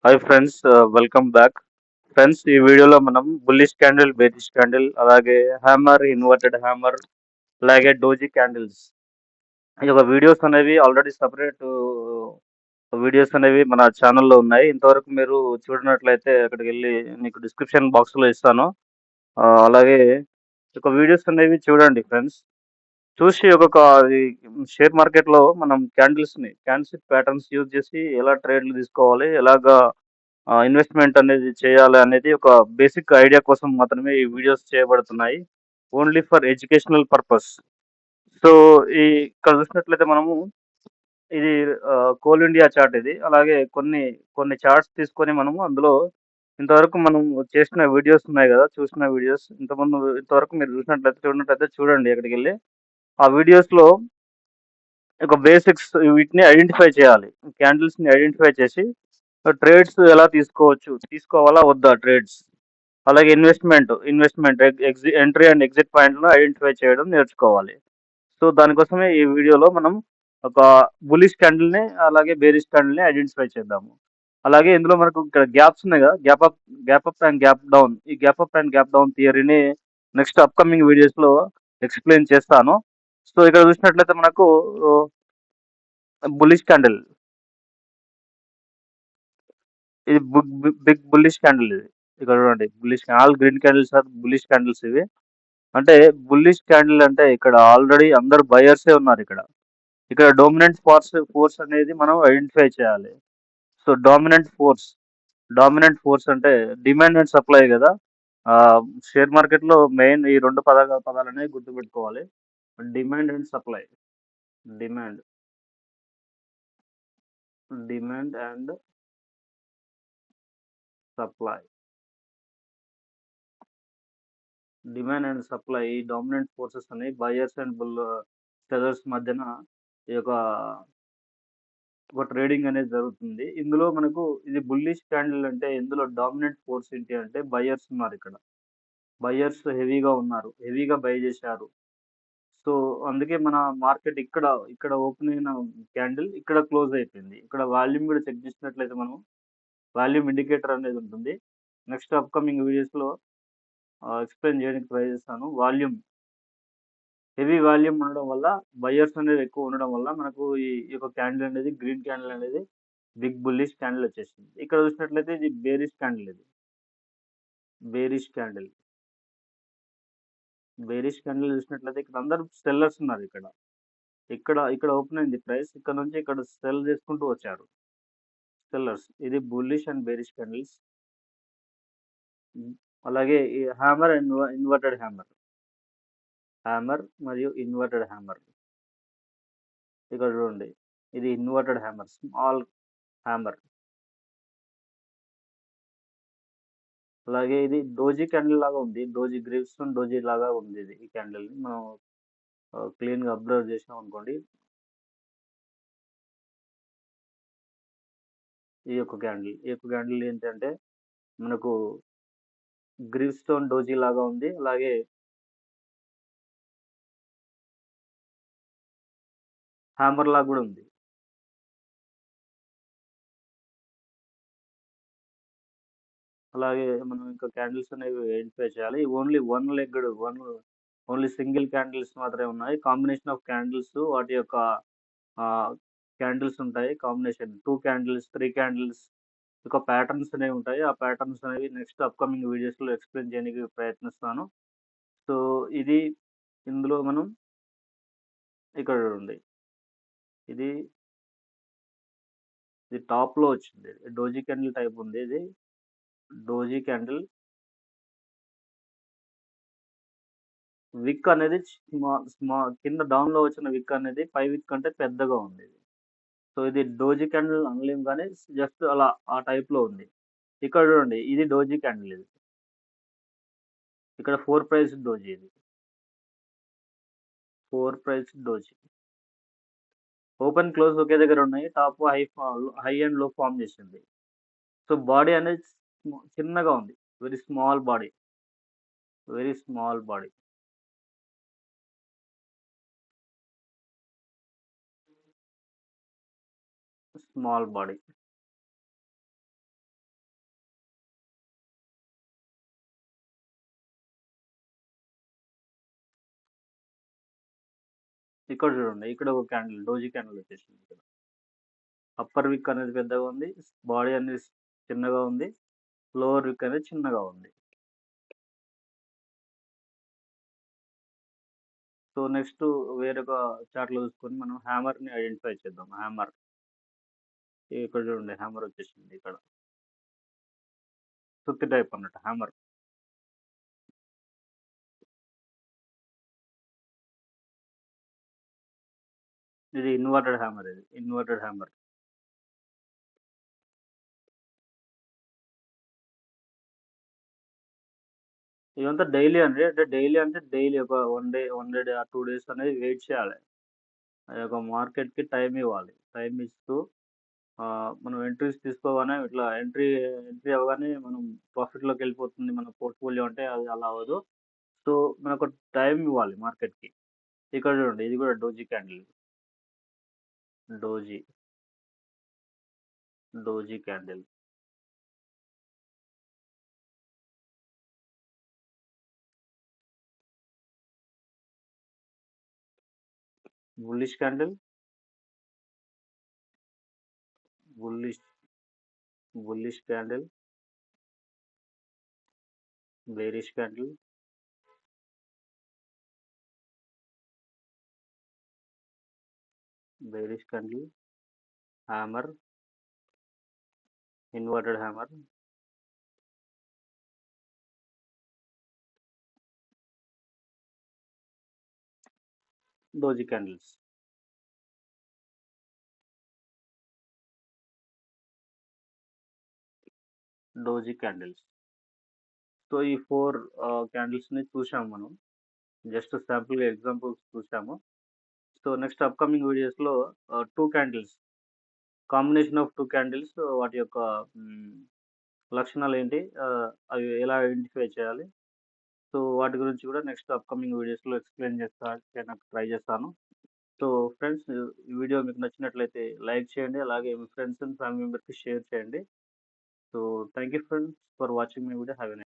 Hi friends, welcome back. Friends, ఈ వీడియోలో మనం బుల్లిష్ క్యాండిల్, బేరిష్ క్యాండిల్, అలాగే హ్యామర్, ఇన్వర్టెడ్ హ్యామర్, అలాగే డోజీ క్యాండిల్స్ ఈ యొక్క వీడియోస్ అనేవి ఆల్రెడీ సపరేట్ వీడియోస్ అనేవి మన ఛానల్లో ఉన్నాయి. ఇంతవరకు మీరు చూడనట్లయితే అక్కడికి వెళ్ళి మీకు డిస్క్రిప్షన్ బాక్స్లో ఇస్తాను. అలాగే ఈ యొక్క వీడియోస్ అనేవి చూడండి ఫ్రెండ్స్. చూసి ఒక్కొక్క ఈ షేర్ మార్కెట్లో మనం క్యాండిల్స్ ప్యాటర్న్స్ యూజ్ చేసి ఎలా ట్రేడ్లు తీసుకోవాలి, ఎలాగా ఇన్వెస్ట్మెంట్ అనేది చేయాలి అనేది ఒక బేసిక్ ఐడియా కోసం మాత్రమే ఈ వీడియోస్ చేయబడుతున్నాయి. Only for educational purpose. So ఇక్కడ చూసినట్లయితే మనము ఇది కోల్ ఇండియా చార్ట్ ఇది. అలాగే కొన్ని కొన్ని చార్ట్స్ తీసుకొని మనము అందులో ఇంతవరకు మనం చేసిన వీడియోస్ ఉన్నాయి కదా, చూసిన వీడియోస్ ఇంతవరకు మీరు చూడనట్లయితే చూడండి అక్కడికి వెళ్ళి. ఆ వీడియోస్లో ఒక బేసిక్స్ వీటిని ఐడెంటిఫై చేయాలి. క్యాండిల్స్ని ఐడెంటిఫై చేసి ట్రేడ్స్ ఎలా తీసుకోవాలా వద్దా ట్రేడ్స్, అలాగే ఇన్వెస్ట్మెంట్ ఎంట్రీ అండ్ ఎగ్జిట్ పాయింట్లను ఐడెంటిఫై చేయడం నేర్చుకోవాలి. సో దానికోసమే ఈ వీడియోలో మనం ఒక బులిష్ క్యాండిల్ని అలాగే బేరిష్ క్యాండిల్ని ఐడెంటిఫై చేద్దాము. అలాగే ఇందులో మనకు ఇక్కడ గ్యాప్స్ ఉన్నాయి కదా, gap up and gap down. ఈ gap up and gap down థియరీని నెక్స్ట్ అప్కమింగ్ వీడియోస్లో ఎక్స్ప్లెయిన్ చేస్తాను. సో ఇక్కడ చూసినట్లయితే మనకు బులిష్ క్యాండిల్, ఇది బిగ్ బుల్లిష్ క్యాండిల్. ఇది ఇక్కడ చూడండి, all green candles are bullish candles ఇవి. అంటే బుల్లిష్ క్యాండిల్ అంటే ఇక్కడ ఆల్రెడీ అందరు బయర్సే ఉన్నారు. ఇక్కడ డోమినెంట్ ఫోర్స్ అనేది మనం ఐడెంటిఫై చేయాలి. సో డామినెంట్ ఫోర్స్ అంటే డిమాండ్ అండ్ సప్లై కదా. షేర్ మార్కెట్లో మెయిన్ ఈ రెండు పదాలు అనేవి గుర్తుపెట్టుకోవాలి. Demand and supply. Demand and supply. Demand and supply ఈ డామినెంట్ ఫోర్సెస్ అని బయర్స్ అండ్ సెల్లర్స్ మధ్యన ఈ యొక్క ఒక ట్రేడింగ్ అనేది జరుగుతుంది. ఇందులో మనకు ఇది బుల్లిష్ క్యాండిల్ అంటే ఇందులో డామినెంట్ ఫోర్స్ ఏంటి అంటే బయర్స్ ఉన్నారు. ఇక్కడ బయర్స్ హెవీగా బై చేశారు. సో అందుకే మన మార్కెట్ ఇక్కడ ఓపెన్ అయిన క్యాండిల్ ఇక్కడ క్లోజ్ అయిపోయింది. ఇక్కడ వాల్యూమ్ కూడా చెక్ చేసినట్లయితే మనం వాల్యూమ్ ఇండికేటర్ అనేది ఉంటుంది. నెక్స్ట్ అప్కమింగ్ వీడియోస్లో ఎక్స్ప్లెయిన్ చేయడానికి ట్రై చేస్తాను. హెవీ వాల్యూమ్ ఉండడం వల్ల, బయర్స్ అనేది ఎక్కువ ఉండడం వల్ల మనకు ఈ యొక్క క్యాండిల్ అనేది, గ్రీన్ క్యాండిల్ అనేది బిగ్ బుల్లిష్ క్యాండిల్ వచ్చేసింది. ఇక్కడ చూసినట్లయితే ఇది బేరిష్ క్యాండిల్. బేరిష్ క్యాండిల్ చూసినట్లయితే ఇక్కడ అందరు సెల్లర్స్ ఉన్నారు. ఇక్కడ ఓపెన్ అయింది ప్రైస్. ఇక్కడ నుంచి ఇక్కడ సెల్ చేసుకుంటూ వచ్చారు సెల్లర్స్. ఇది బుల్లిష్ అండ్ బేరిష్ క్యాండిల్స్. అలాగే ఈ హ్యామర్ అండ్ ఇన్వర్టెడ్ హ్యామర్ మరియు ఇన్వర్టెడ్ హ్యామర్. ఇక్కడ చూడండి, ఇది ఇన్వర్టెడ్ హ్యామర్, స్మాల్ హ్యామర్. అలాగే ఇది డోజీ క్యాండిల్ లాగా ఉంది. గ్రీవ్స్టోన్ డోజీ లాగా ఉంది. ఈ క్యాండిల్ని మనం క్లీన్గా అబ్జర్వ్ చేసాం అనుకోండి. ఈ యొక్క క్యాండిల్ ఏంటంటే మనకు గ్రీవ్స్టోన్ డోజీ లాగా ఉంది. అలాగే హ్యామర్ లాగా కూడా ఉంది. అలాగే మనం ఇంకా క్యాండిల్స్ అనేవి ఐడెంటిఫై చేయాలి. ఓన్లీ సింగిల్ క్యాండిల్స్ మాత్రమే ఉన్నాయి. కాంబినేషన్ ఆఫ్ క్యాండిల్స్, వాటి యొక్క క్యాండిల్స్ ఉంటాయి. కాంబినేషన్ 2 క్యాండిల్స్, 3 క్యాండిల్స్, ఒక ప్యాటర్న్స్ అనేవి ఉంటాయి. ఆ ప్యాటర్న్స్ అనేవి నెక్స్ట్ అప్కమింగ్ వీడియోస్లో ఎక్స్ప్లెయిన్ చేయడానికి ప్రయత్నిస్తాను. సో ఇందులో మనం ఇక్కడ చూడండి, ఇది టాప్లో వచ్చింది. డోజీ క్యాండిల్ టైప్ ఉంది. ఇది డోజీ క్యాండిల్. విక్ అనేది కింద డౌన్లో వచ్చిన విక్ అనేది పై విక్ అంటే పెద్దగా ఉంది. సో ఇది డోజీ క్యాండిల్ అనలేం, కానీ జస్ట్ అలా ఆ టైప్లో ఉంది. ఇక్కడ చూడండి, ఇది డోజీ క్యాండిల్. ఇది ఇక్కడ 4 ప్రైస్ డోజీ. ఇది 4 ప్రైస్ డోజీ. ఓపెన్ క్లోజ్ ఒకే దగ్గర ఉన్నాయి. టాప్ హై అండ్ లో ఫామ్ చేసింది. సో బాడీ అనేది చిన్నగా ఉంది. Very small body. ఇక్కడ చూడండి, ఇక్కడ ఒక క్యాండిల్ డోజీ క్యాండిల్ వచ్చేసింది ఇక్కడ. అప్పర్ విక్ అనేది పెద్దగా ఉంది, బాడీ అనేది చిన్నగా ఉంది, లోవర్ విక్ అనేది చిన్నగా ఉంది. సో నెక్స్ట్ వేరొక చార్ట్‌లో చూసుకొని మనం హ్యామర్‌ని ఐడెంటిఫై చేద్దాం. హ్యామర్ ఇక్కడ చూడండి, హ్యామర్ వచ్చేసింది ఇక్కడ. సుత్తి టైప్ అన్నట్టు హ్యామర్. ఇది ఇన్వర్టెడ్ హ్యామర్, ఇది ఇన్వర్టెడ్ హ్యామర్. ఇదంతా డైలీ అండి. అంటే డైలీ ఒక 1 డే, 2 డేస్ అనేది వెయిట్ చేయాలి. ఆ యొక్క మార్కెట్‌కి టైమ్ ఇవ్వాలి. టైమ్ ఇస్తూ మనం ఎంట్రీస్ తీసుకోగానే ఇట్లా ఎంట్రీ అవ్వగానే మనం ప్రాఫిట్‌లోకెళ్ళిపోతుంది మన పోర్ట్‌ఫోలియో అంటే అది అలా అవ్వదు. సో మనకు టైమ్ ఇవ్వాలి మార్కెట్‌కి. ఇక్కడ చూడండి, ఇది కూడా doji candle. Doji, doji candle. Bullish candle, bullish bullish candle, bearish candle, bearish candle, hammer, inverted hammer, doji candles. Doji candles. So ఈ 4 క్యాండిల్స్‌ని చూసాము మనం. జస్ట్ శాంపుల్‌గా ఎగ్జాంపుల్స్ చూసాము. సో నెక్స్ట్ అప్‌కమింగ్ వీడియోస్‌లో 2 క్యాండిల్స్, కాంబినేషన్ ఆఫ్ 2 క్యాండిల్స్ వాటి యొక్క లక్షణాలేంటి, అవి ఎలా identify చేయాలి, సో వాటి గురించి కూడా నెక్స్ట్ అప్‌కమింగ్ వీడియోస్‌లో ఎక్స్‌ప్లెయిన్ చేయడానికి ట్రై చేస్తాను. సో ఫ్రెండ్స్, ఈ వీడియో మీకు నచ్చినట్లయితే లైక్ చేయండి. అలాగే మీ ఫ్రెండ్స్ అండ్ ఫ్యామిలీ మెంబర్స్‌కి షేర్ చేయండి. So thank you friends for watching my video. Have a nice